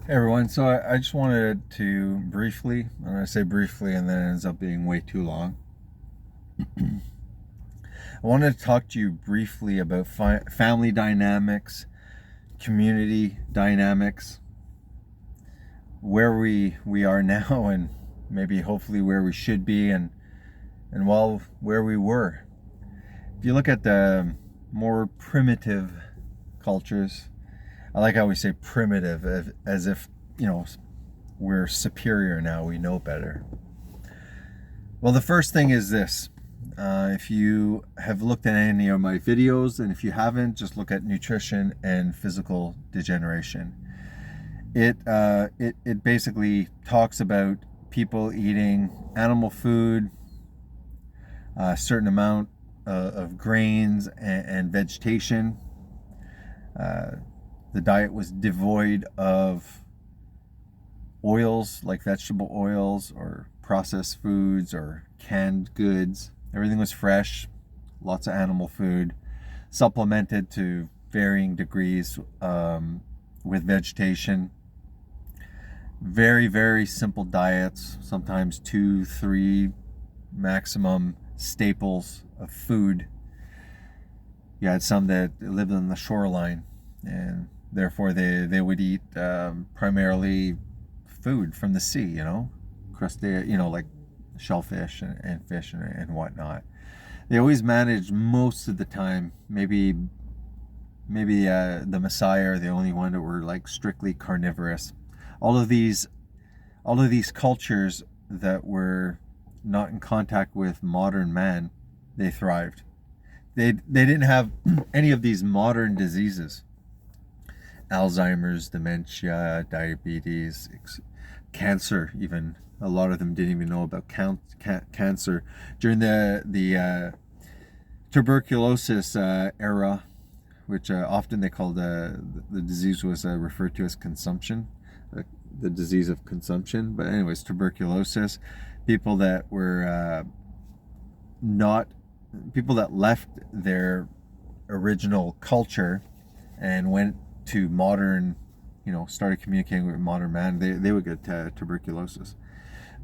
Hey everyone, so I just wanted to briefly, and I say briefly and then it ends up being way too long. I wanted to talk to you briefly about family dynamics, community dynamics, where we are now, and maybe hopefully where we should be, and where we were. If you look at the more primitive cultures, I like how we say primitive, as if we're superior now, we know better. Well, the first thing is this. If you have looked at any of my videos, and if you haven't, just look at nutrition and physical degeneration. It basically talks about people eating animal food, a certain amount of grains and vegetation. Uh, the diet was devoid of oils like vegetable oils or processed foods or canned goods. Everything was fresh, lots of animal food, supplemented to varying degrees with vegetation. Very, very simple diets, sometimes two, three maximum staples of food. You had some that lived on the shoreline, and therefore they would eat primarily food from the sea, crustacea, like shellfish and fish and whatnot. They always managed most of the time. Maybe the Messiah are the only one that were like strictly carnivorous. All of these all of these cultures that were not in contact with modern man, they thrived. They didn't have any of these modern diseases. Alzheimer's, dementia, diabetes, cancer. Even a lot of them didn't even know about cancer during the tuberculosis era, which often they called the disease was referred to as consumption, the disease of consumption. But anyways, tuberculosis, people that were not people that left their original culture and went to modern, started communicating with modern man, they would get tuberculosis.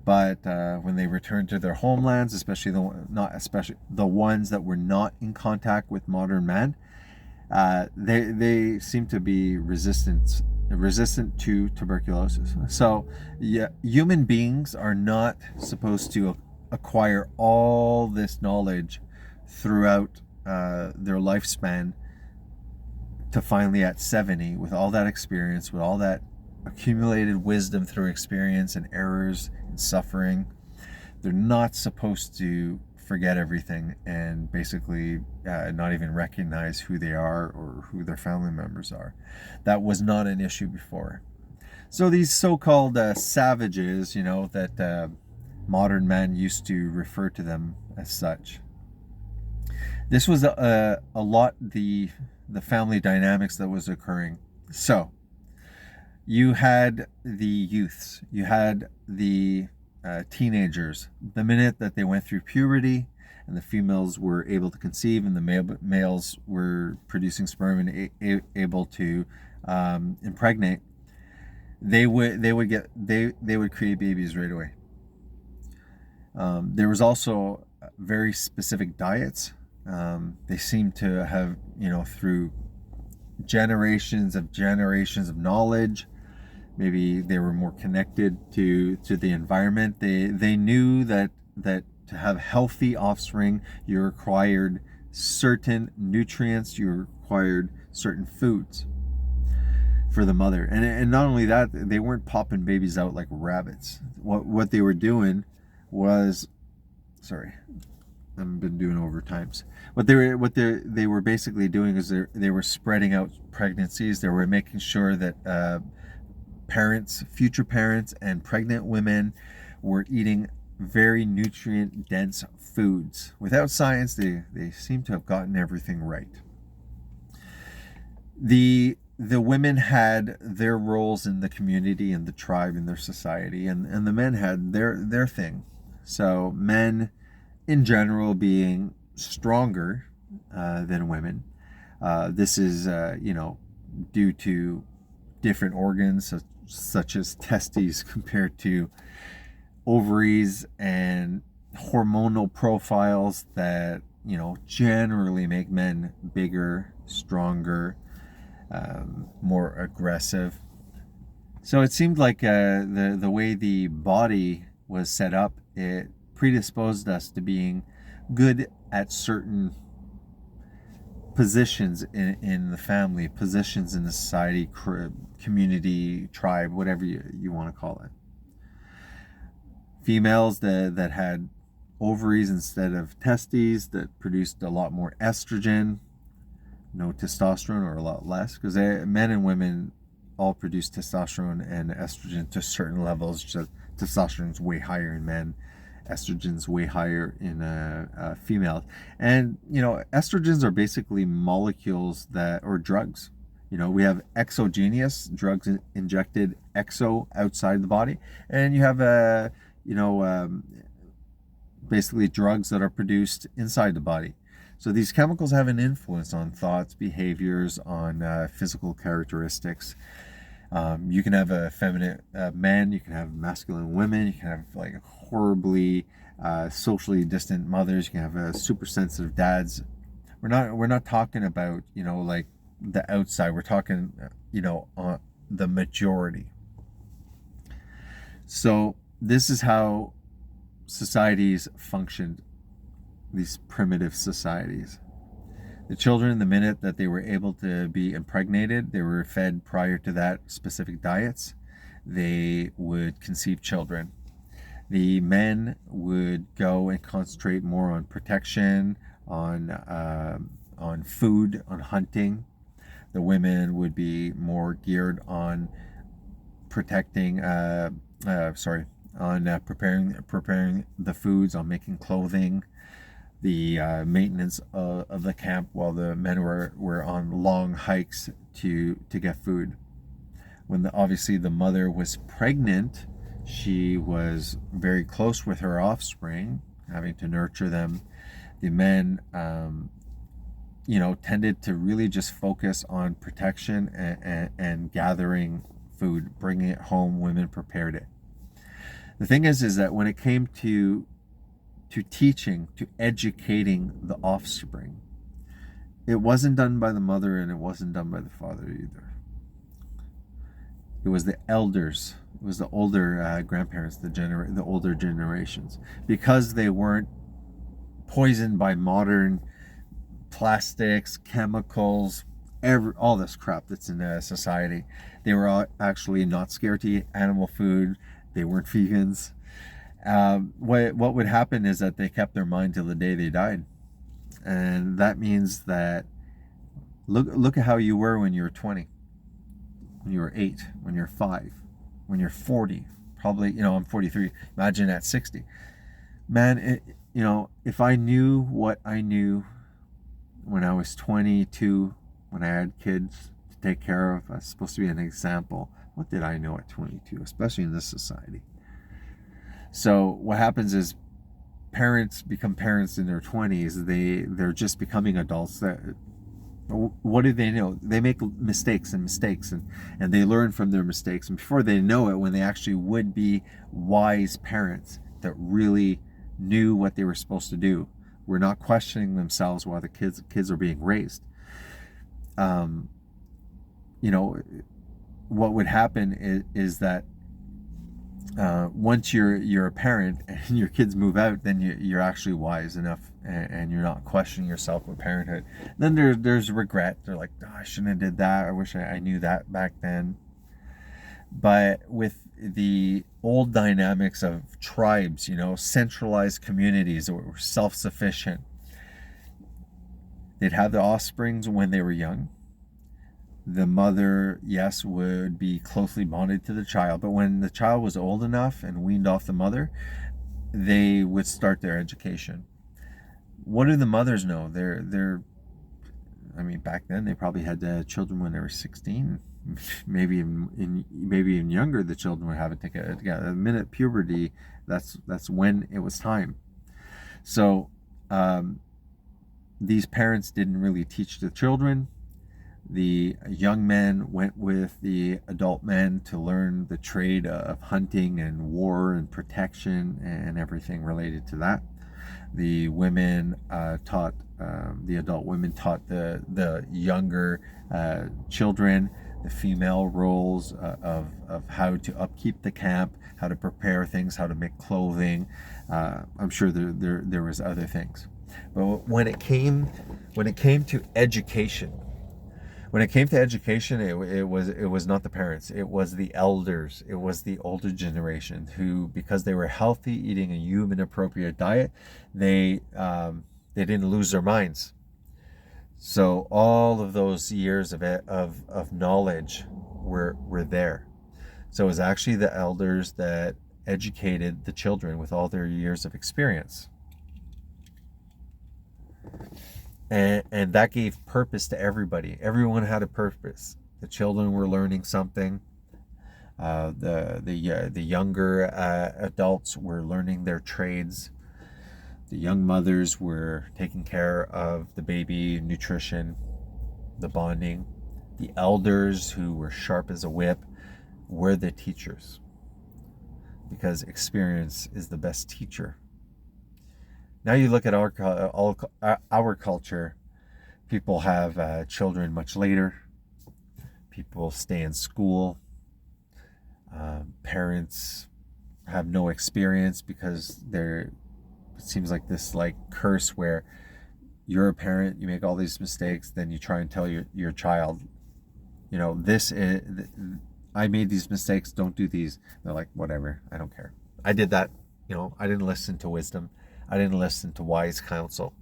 But when they returned to their homelands, especially the ones that were not in contact with modern man, they seem to be resistant to tuberculosis. So yeah, human beings are not supposed to acquire all this knowledge throughout their lifespan to finally at 70, with all that experience, with all that accumulated wisdom through experience and errors and suffering. They're not supposed to forget everything and basically not even recognize who they are or who their family members are. That was not an issue before. So these so-called savages, that modern men used to refer to them as such. This was a lot the family dynamics that was occurring. So you had the youths, you had the teenagers. The minute that they went through puberty, and the females were able to conceive, and the males were producing sperm and able to impregnate, they would create babies right away. There was also very specific diets. They seem to have, through generations of knowledge. Maybe they were more connected to the environment. They knew that to have healthy offspring, you required certain nutrients, you required certain foods for the mother. And not only that, they weren't popping babies out like rabbits. What they were doing was, sorry, I've been doing overtimes. What they were basically doing is they were spreading out pregnancies. They were making sure that future parents, and pregnant women were eating very nutrient dense foods. Without science, they seem to have gotten everything right. The women had their roles in the community and the tribe in their society, and the men had their thing. So men in general being stronger than women. This is due to different organs such as testes compared to ovaries, and hormonal profiles that, generally make men bigger, stronger, more aggressive. So it seemed like the way the body was set up, it predisposed us to being good at certain positions in the family, positions in the society, community, tribe, whatever you want to call it. Females that had ovaries instead of testes, that produced a lot more estrogen, no testosterone, or a lot less, because men and women all produce testosterone and estrogen to certain levels. Just testosterone's way higher in men, estrogen's way higher in females. And estrogens are basically molecules or drugs. We have exogenous drugs injected outside the body, and you have basically drugs that are produced inside the body. So these chemicals have an influence on thoughts, behaviors, on physical characteristics. You can have a feminine men, you can have masculine women, you can have like horribly socially distant mothers, you can have super sensitive dads. We're not talking about like the outside. We're talking on the majority. So this is how societies functioned, these primitive societies. The children, the minute that they were able to be impregnated, they were fed prior to that specific diets, they would conceive children. The men would go and concentrate more on protection, on food, on hunting. The women would be more geared on protecting, preparing the foods, on making clothing, the maintenance of the camp, while the men were on long hikes to get food. When obviously the mother was pregnant, she was very close with her offspring, having to nurture them. The men, tended to really just focus on protection and gathering food, bringing it home. Women prepared it. The thing is that when it came to teaching, to educating the offspring, it wasn't done by the mother and it wasn't done by the father either. It was the elders. It was the older grandparents, the older generations, because they weren't poisoned by modern plastics, chemicals, all this crap that's in society. They were actually not scared to eat animal food. They weren't vegans. What would happen is that they kept their mind till the day they died, and that means that look at how you were when you were 20, when you were 8, when you're 5, when you're 40. Probably, I'm 43. Imagine at 60. Man, if I knew what I knew when I was 22, when I had kids to take care of, I was supposed to be an example. What did I know at 22, especially in this society? So what happens is parents become parents in their 20s. They're just becoming adults. What do they know? They make mistakes and they learn from their mistakes. And before they know it, when they actually would be wise parents that really knew what they were supposed to do, were not questioning themselves while the kids are being raised. What would happen is that once you're a parent and your kids move out, then you're actually wise enough and you're not questioning yourself with parenthood. Then there's regret. They're like, oh, I shouldn't have did that. I wish I knew that back then. But with the old dynamics of tribes, centralized communities that were self-sufficient, they'd have the offsprings when they were young. The mother, yes, would be closely bonded to the child, but when the child was old enough and weaned off the mother, they would start their education. What do the mothers know? Back then they probably had children when they were 16, maybe even younger. The children would have it together. The minute puberty, that's when it was time. So these parents didn't really teach the children. The young men went with the adult men to learn the trade of hunting and war and protection and everything related to that. The women taught, the adult women taught the younger children the female roles of how to upkeep the camp, how to prepare things, how to make clothing. I'm sure there was other things, but when it came to education, it was not the parents. It was the elders. It was the older generation who, because they were healthy, eating a human appropriate diet, they didn't lose their minds. So all of those years of knowledge were there. So it was actually the elders that educated the children with all their years of experience. And that gave purpose to everybody. Everyone had a purpose. The children were learning something. The younger adults were learning their trades. The young mothers were taking care of the baby, nutrition, the bonding. The elders, who were sharp as a whip, were the teachers, because experience is the best teacher. Now you look at our culture, people have children much later. People stay in school. Parents have no experience because it seems like this curse where you're a parent, you make all these mistakes, then you try and tell your child, I made these mistakes, don't do these. They're like, whatever, I don't care. I did that. I didn't listen to wisdom. I didn't listen to wise counsel.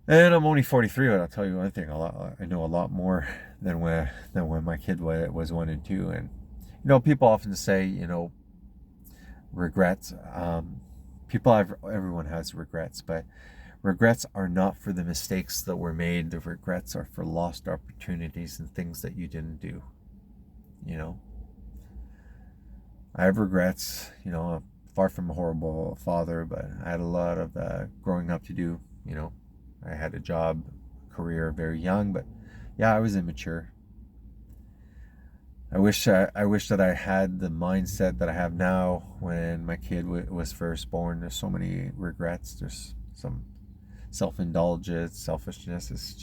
And I'm only 43, but I'll tell you one thing: I know a lot more than when my kid was 1 and 2. And people often say, regrets. Everyone has regrets, but regrets are not for the mistakes that were made. The regrets are for lost opportunities and things that you didn't do. I have regrets. I'm far from a horrible father, but I had a lot of growing up to do. I had a job, career very young, but yeah, I was immature. I wish that I had the mindset that I have now when my kid was first born. There's so many regrets. There's some self-indulgence, selfishness. It's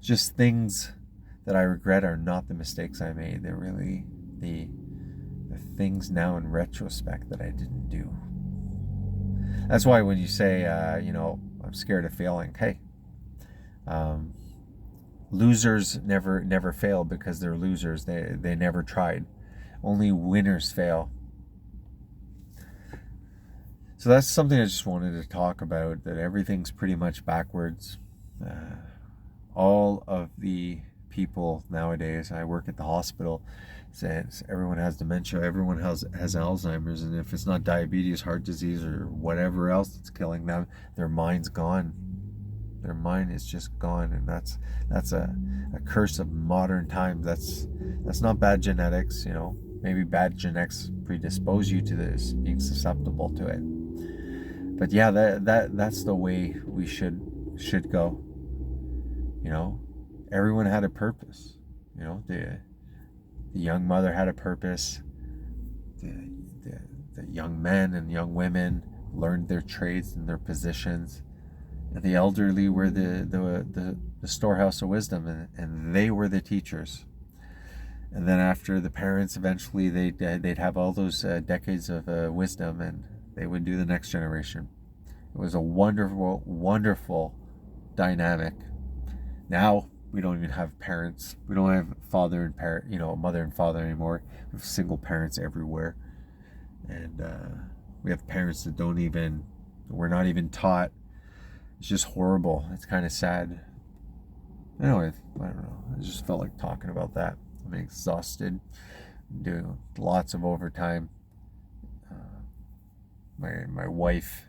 just things that I regret are not the mistakes I made. They're really the things now in retrospect that I didn't do. That's why when you say, I'm scared of failing, hey, losers never fail because they're losers. They never tried. Only winners fail. So that's something I just wanted to talk about, that everything's pretty much backwards. All of the people nowadays, I work at the hospital, says everyone has dementia, everyone has Alzheimer's, and if it's not diabetes, heart disease, or whatever else that's killing them, their mind's gone. Their mind is just gone, and that's a curse of modern times. That's not bad genetics. Maybe bad genetics predispose you to this, being susceptible to it. But yeah, that's the way we should go. Everyone had a purpose. The young mother had a purpose. The young men and young women learned their trades and their positions. And the elderly were the storehouse of wisdom, and they were the teachers. And then after the parents, eventually they'd have all those decades of wisdom, and they would do the next generation. It was a wonderful, wonderful dynamic. Now we don't even have parents. We don't have mother and father anymore. We have single parents everywhere, and we have parents that we're not even taught. It's just horrible. It's kind of sad. Anyway, I don't know. I just felt like talking about that. I'm exhausted. I'm doing lots of overtime. My wife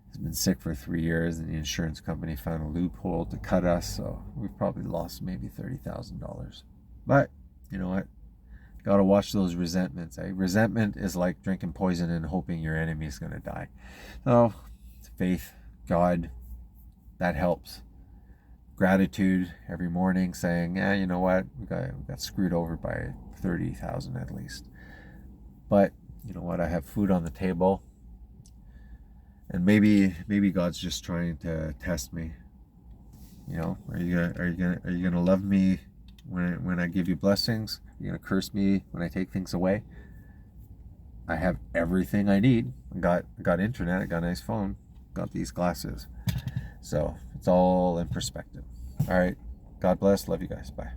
has been sick for 3 years, and the insurance company found a loophole to cut us, so we've probably lost maybe $30,000. But you know what? Gotta watch those resentments. Resentment is like drinking poison and hoping your enemy is gonna die. So faith, God, that helps. gratitude every morning, saying, "Yeah, you know what? We got screwed over by 30,000 at least, but you know what? I have food on the table, and maybe God's just trying to test me. You know, are you gonna love me when I give you blessings? Are you gonna curse me when I take things away? I have everything I need. I got internet. I got a nice phone. Got these glasses. So it's all in perspective. All right. God bless. Love you guys. Bye.